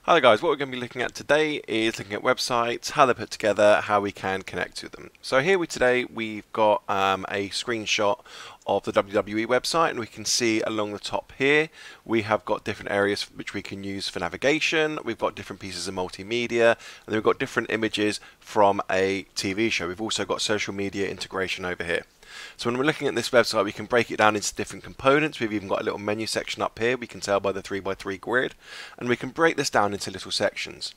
Hi guys, what we're going to be looking at today is looking at websites, how they're put together, how we can connect to them. So here we've got a screenshot of the WWE website, and we can see along the top here we have got different areas which we can use for navigation. We've got different pieces of multimedia, and then we've got different images from a TV show. We've also got social media integration over here. So when we're looking at this website, we can break it down into different components. We've even got a little menu section up here, we can tell by the 3x3 grid, and we can break this down into little sections.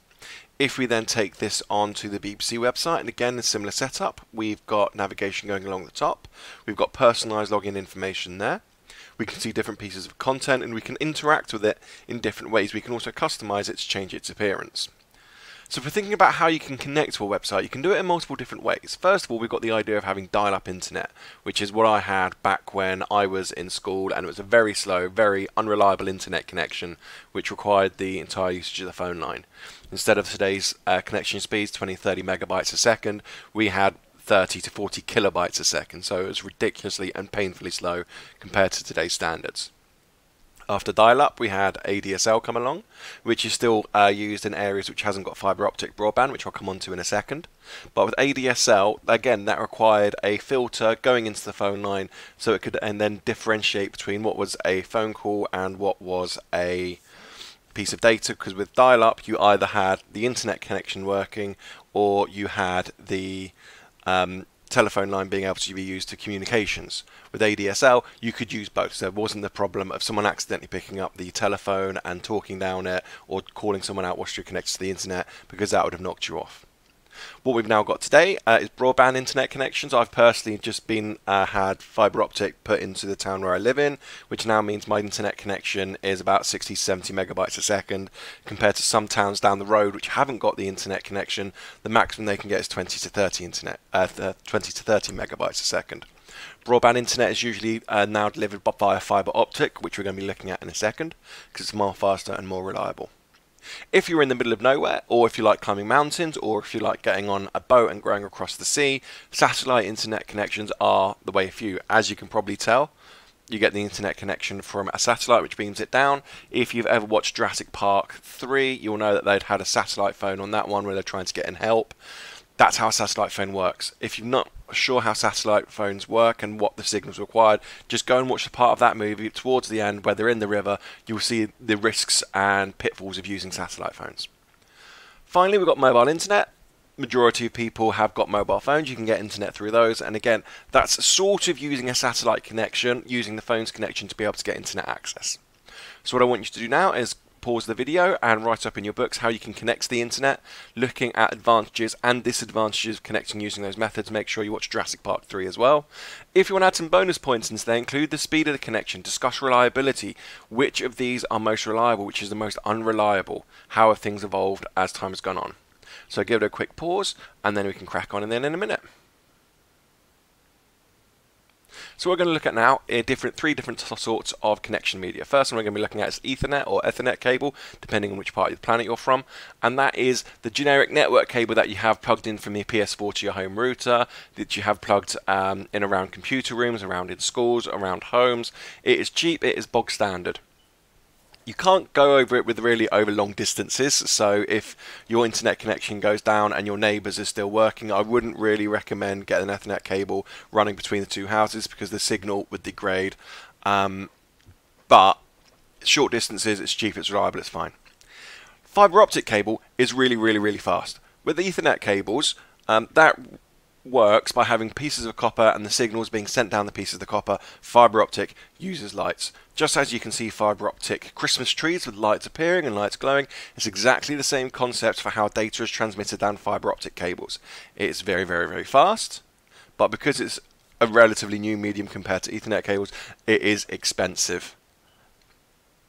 If we then take this onto the BBC website, and again a similar setup, we've got navigation going along the top, we've got personalised login information there, we can see different pieces of content, and we can interact with it in different ways. We can also customise it to change its appearance. So if we're thinking about how you can connect to a website, you can do it in multiple different ways. First of all, we've got the idea of having dial-up internet, which is what I had back when I was in school, and it was a very slow, very unreliable internet connection, which required the entire usage of the phone line. Instead of today's connection speeds, 20-30 megabytes a second, we had 30 to 40 kilobytes a second, so it was ridiculously and painfully slow compared to today's standards. After dial-up, we had ADSL come along, which is still used in areas which hasn't got fibre optic broadband, which I'll come on to in a second. But with ADSL, again, that required a filter going into the phone line, so it could and then differentiate between what was a phone call and what was a piece of data, because with dial-up, you either had the internet connection working or you had the telephone line being able to be used to communications. With ADSL, you could use both, so there wasn't the problem of someone accidentally picking up the telephone and talking down it, or calling someone out whilst you're connected to the internet, because that would have knocked you off. What we've now got today is broadband internet connections. I've personally just had fibre optic put into the town where I live in, which now means my internet connection is about 60-70 megabytes a second, compared to some towns down the road which haven't got the internet connection. The maximum they can get is 20-30 megabytes a second. Broadband internet is usually now delivered via fibre optic, which we're going to be looking at in a second, because it's more faster and more reliable. If you're in the middle of nowhere, or if you like climbing mountains, or if you like getting on a boat and going across the sea, satellite internet connections are the way for you. As you can probably tell, you get the internet connection from a satellite which beams it down. If you've ever watched Jurassic Park 3, you'll know that they'd had a satellite phone on that one where they're trying to get in help. That's how a satellite phone works. If you're not sure how satellite phones work and what the signals required, just go and watch the part of that movie towards the end where they're in the river. You'll see the risks and pitfalls of using satellite phones. Finally, we've got mobile internet. Majority of people have got mobile phones. You can get internet through those, and again, that's sort of using a satellite connection, using the phone's connection to be able to get internet access. So what I want you to do now is pause the video and write up in your books how you can connect to the internet, looking at advantages and disadvantages of connecting using those methods. Make sure you watch Jurassic Park 3 as well. If you want to add some bonus points into there, include the speed of the connection, discuss reliability, which of these are most reliable, which is the most unreliable, how have things evolved as time has gone on. So give it a quick pause and then we can crack on and then in a minute. So we're going to look at now three different sorts of connection media. First one we're going to be looking at is Ethernet or Ethernet cable, depending on which part of the planet you're from, and that is the generic network cable that you have plugged in from your PS4 to your home router, that you have plugged in around computer rooms, around in schools, around homes. It is cheap, it is bog standard. You can't go over it with really over long distances, so if your internet connection goes down and your neighbours are still working, I wouldn't really recommend getting an Ethernet cable running between the two houses because the signal would degrade. But short distances, it's cheap, it's reliable, it's fine. Fibre optic cable is really fast. With the Ethernet cables, that works by having pieces of copper and the signals being sent down the pieces of the copper. Fibre optic uses lights. Just as you can see fibre optic Christmas trees with lights appearing and lights glowing, it's exactly the same concept for how data is transmitted down fibre optic cables. It's very fast, but because it's a relatively new medium compared to Ethernet cables, it is expensive.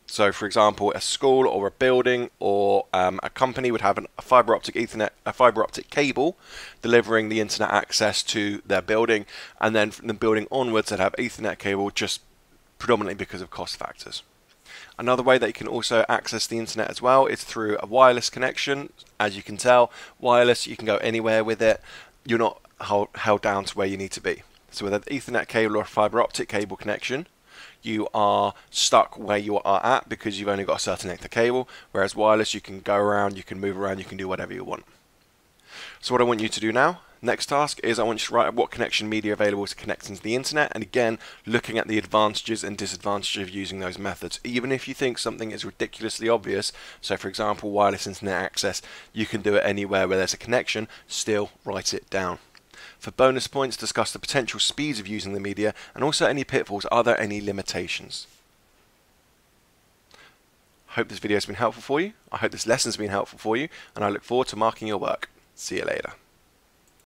So, for example, a school or a building or a company would have a fibre optic cable delivering the internet access to their building, and then from the building onwards, they'd have Ethernet cable just predominantly because of cost factors. Another way that you can also access the internet as well is through a wireless connection. As you can tell, wireless, you can go anywhere with it. You're not held down to where you need to be. So with an Ethernet cable or a fibre optic cable connection, you are stuck where you are at because you've only got a certain length of cable, whereas wireless you can go around, you can move around, you can do whatever you want. So what I want you to do now, next task, is I want you to write what connection media available to connect into the internet, and again looking at the advantages and disadvantages of using those methods. Even if you think something is ridiculously obvious, so for example wireless internet access, you can do it anywhere where there's a connection, still write it down. For bonus points, discuss the potential speeds of using the media and also any pitfalls. Are there any limitations? I hope this video has been helpful for you. I hope this lesson has been helpful for you, and I look forward to marking your work. See you later.